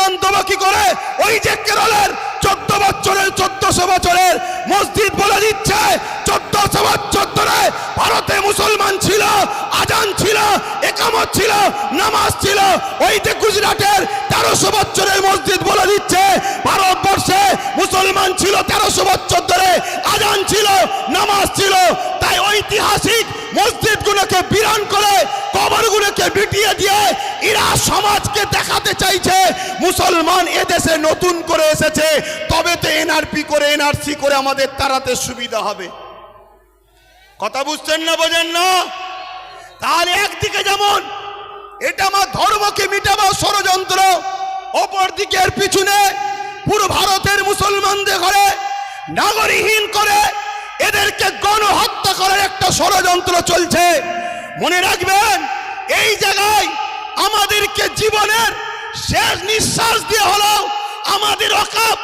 মুসলমান দেবো কি করে? ওই যে কেরলের 1400 বছরের মসজিদ বলে দিচ্ছে 1400 বছর ধরে ভারতে মুসলমান ছিল, আজান ছিল, একামত ছিল, নামাজ ছিল। ওই যে গুজরাটের 1300 বছরের মসজিদ বলে দিচ্ছে ভারতবর্ষে মুসলমান ছিল 1300 বছর ধরে, আজান ছিল, নামাজ ছিল। তাই ঐতিহাসিক মসজিদগুলোকে বিরান করে কবরগুলোকে মিটিয়ে দিয়ে এরা সমাজকে দেখাতে চাইছে মুসলমান এদেশে নতুন করে এসেছে, তবে তো এনআরপি করে এনআরসি করে আমাদের তাড়াতে সুবিধা হবে। কথা বুঝছেন না, বোঝেন না? তাহলে একদিকে যেমন এটা আমার ধর্মকে মিটাবার ষড়যন্ত্র, অপর দিকে এর পিছনে পুরো ভারতের মুসলমানদের ঘরে নাগরিকহীন করে এদেরকে গণহত্যা করার একটা ষড়যন্ত্র চলছে। মনে রাখবেন, এই জায়গায় আমাদেরকে জীবনের শেষ নিঃশ্বাস দিয়ে হলো আমাদের ওয়াকফ,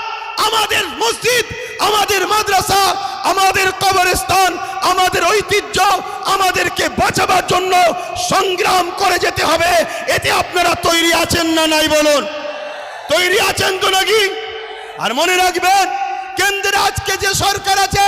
আমাদের মসজিদ, আমাদের মাদ্রাসা, আমাদের কবরস্থান, আমাদের ঐতিহ্য আমাদেরকে বাঁচাবার জন্য সংগ্রাম করে যেতে হবে। এতে আপনারা তৈরি আছেন না নাই বলুন? তৈরি আছেন তো নাকি? আর মনে রাখবেন, কেন্দ্রে আজকে যে সরকার আছে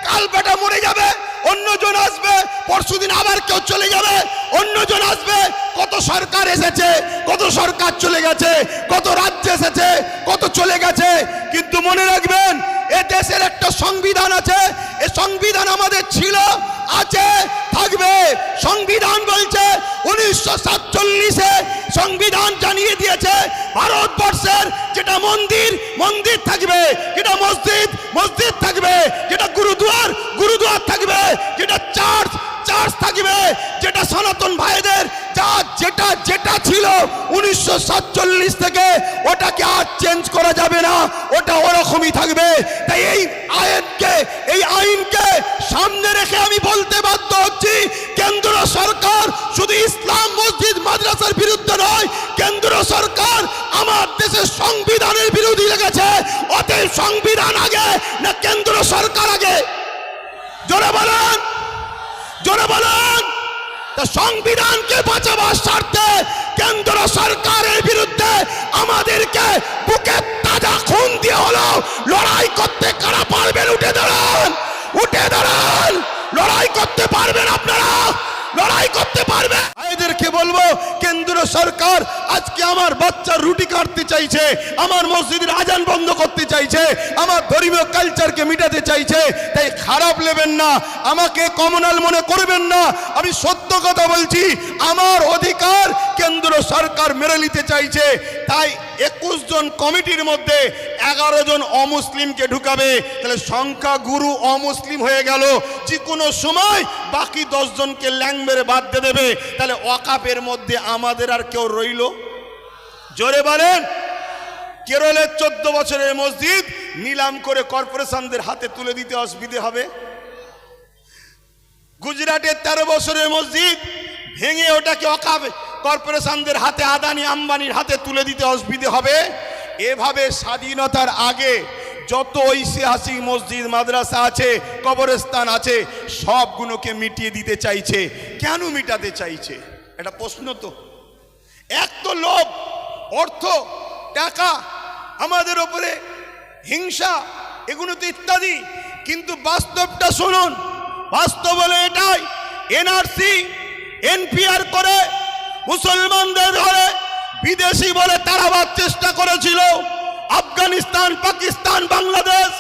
কাল বেটা মরে যাবে, অন্যজন আসবে, পরশুদিন আবার কেউ চলে যাবে, অন্যজন আসবে। কত সরকার এসেছে, কত সরকার চলে গেছে, কত রাজ্য এসেছে, কত চলে গেছে। কিন্তু মনে রাখবেন, এ দেশের একটা সংবিধান আছে, এই সংবিধান আমাদের ছিল, আছে, থাকবে। সংবিধান বলছে 1947-এ সংবিধান জানিয়ে দিয়েছে ভারতবর্ষের যেটা মন্দির মন্দির থাকবে, যেটা মসজিদ মসজিদ থাকবে, যেটা গুরুদুয়ার গুরুদুয়ার থাকবে, যেটা চার্চ চার্চ থাকবে, যেটা সনাতন ভাইদের যা যেটা যেটা ছিল 1947 থেকে ওটাকে আর চেঞ্জ করা যাবে না, ওটা ওরকমই থাকবে। তাই এই আইনকে সামনে রেখে আমি বলতে বাধ্য হচ্ছি, কেন্দ্র সরকার শুধু ইসলাম মসজিদ মাদ্রাসার বিরুদ্ধে নয়, কেন্দ্র সরকার আমার দেশের সংবিধানের বিরোধী লেগেছে। অতএব সংবিধান আগে না কেন্দ্র সরকার আগে? জোরে বলেন, জোরে বলেন। সংবিধানকে বাঁচাবার স্বার্থে কেন্দ্র সরকারের বিরুদ্ধে আমাদেরকে বুকে তাজা খুন দিয়ে হলো লড়াই করতে কারা পারবেন? উঠে দাঁড়ান, উঠে দাঁড়ান। লড়াই করতে পারবেন আপনারা, লড়াই করতে পারবেন। এদেরকে বলবো, কেন্দ্র সরকার আজকে আমার বাচ্চার রুটি কাটতে চাইছে, আমার মসজিদের আজান বন্ধ করতে চাইছে, আমার ধর্মীয় কালচারকে মিটাতে চাইছে। তাই খারাপ নেবেন না, আমাকে কমনাল মনে করবেন না। আমি সত্য কথা বলছি, আমার অধিকার কেন্দ্র সরকার মেরে নিতে চাইছে। তাই 21 জন কমিটির মধ্যে 11 জন অমুসলিমকে ঢুকাবে। তাহলে সংখ্যা গুরু অমুসলিম হয়ে গেল। যে কোনো সময় বাকি 10 জনকে ল্যাং মেরে বাদ দিয়ে দেবে। তাহলে ওয়াকফের মধ্যে আমাদের আর কেউ রইল? জোরে বলেন। কেরলের 14 বছরের মসজিদ নিলাম করে কর্পোরেশনদের হাতে তুলে দিতে অসুবিধে হবে। গুজরাটের 13 বছরের মসজিদ ভেঙে ওটাকে ওয়াকফ কর্পোরেশনদের হাতে, আদানি আম্বানির হাতে তুলে দিতে অসুবিধে হবে। এভাবে স্বাধীনতার আগে যত ঐতিহাসিক মসজিদ মাদ্রাসা আছে, কবরস্থান আছে, সবগুলোকে মিটিয়ে দিতে চাইছে। কেন মিটাতে চাইছে? এটা প্রশ্ন তো। এক তো লোভ, অর্থ, টাকা, আমাদের ওপরে হিংসা, এগুলো তো ইত্যাদি। কিন্তু বাস্তবটা শুনুন, বাস্তব হলো এটাই। এনআরসি এনপিআর করে মুসলমানদের ধরে বিদেশি বলে তাড়াবার চেষ্টা করেছিল। আফগানিস্তান, পাকিস্তান, বাংলাদেশ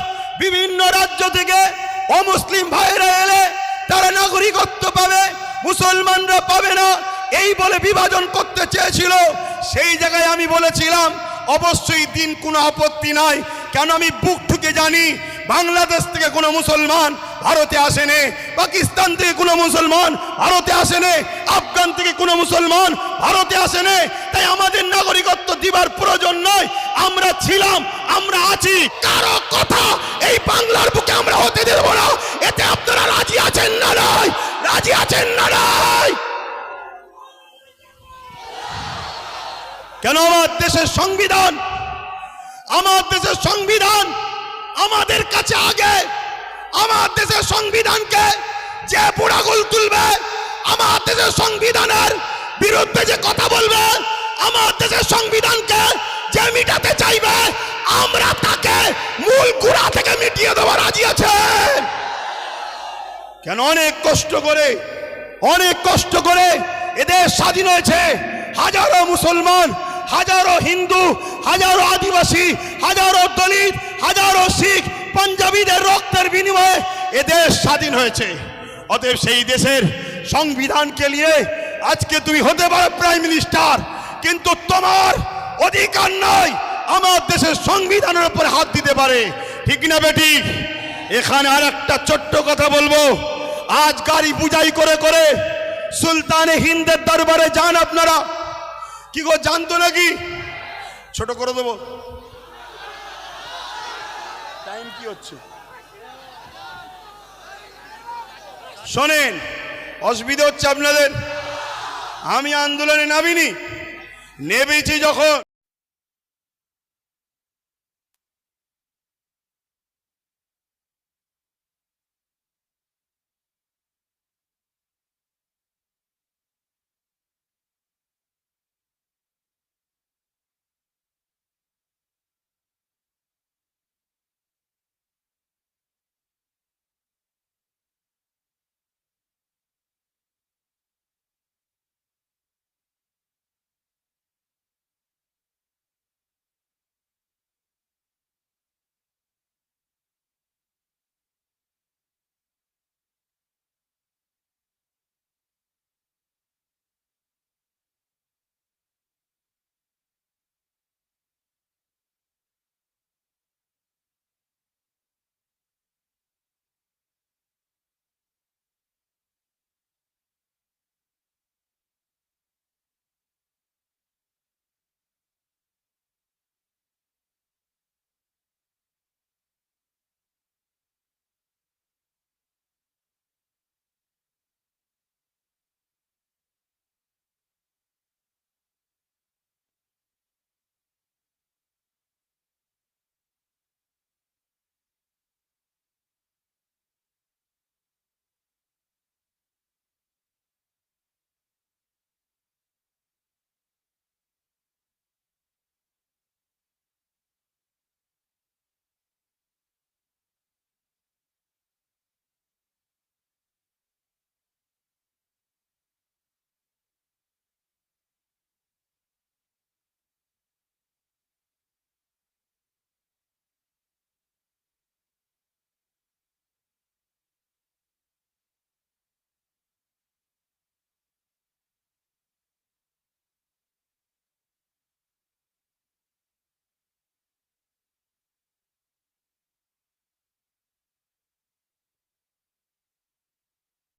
বিভিন্ন রাজ্য থেকে অমুসলিম ভাইরা এলে তারা নাগরিকত্ব পাবে, মুসলমানরা পাবে না, এই বলে বিভাজন করতে চেয়েছিল। সেই জায়গায় আমি বলেছিলাম অবশ্যই দিন কোনো আপত্তি নাই। কেন আমি বুক ঠুকে জানি বাংলাদেশ থেকে কোনো মুসলমান ভারতে আসেনি, পাকিস্তান থেকে কোনো মুসলমান ভারতে আসেনি, আফগান থেকে কোনো মুসলমান ভারতে আসেনি। তাই আমাদের নাগরিকত্ব দিবার প্রয়োজন নয়। আমরা ছিলাম, আমরা আছি, কারো কথা এই বাংলার বুকে আমরা হতে দেব না। এতে আপনারা রাজি আছেন না নাই? রাজি আছেন না নাই? কেন? আমার দেশের সংবিধান, আমার দেশের সংবিধান আমাদের কাছে আগে। আমার দেশের সংবিধানকে যে পোড়াগুল তুলবে, আমার দেশের সংবিধানের বিরুদ্ধে যে কথা বলবে, আমার দেশের সংবিধানকে যে মিটাতে চাইবে আমরা তাকে মূল গোড়া থেকে মিটিয়ে দেওয়া রাজি আছে। কেন অনেক কষ্ট করে এদেশ স্বাধীন হয়েছে। হাজারো মুসলমান, হাজারো হিন্দু, হাজারো আদিবাসী, হাজারো দলিত, হাজারো শিখ, পাঞ্জাবিদের রক্তের বিনিময়ে এদেশ স্বাধীন হয়েছে। অতএব সেই দেশের সংবিধানকে নিয়ে আজকে তুমি হতে পারো প্রাইম মিনিস্টার, কিন্তু তোমার অধিকার নয় আমার দেশের সংবিধানের উপর হাত দিতে পারে। ঠিক না বেটি? এখানে আর একটা ছোট্ট কথা বলবো। আজ গাড়ি বুঝাই করে করে সুলতানে হিন্দের দরবারে যান আপনারা। কি গো, জানতো নাকি? ছোট করে দেবো, টাইম কি হচ্ছে শোনেন। অসুবিধা হচ্ছে আপনাদের? আমি আন্দোলনে নামিনি, নেমেছি যখন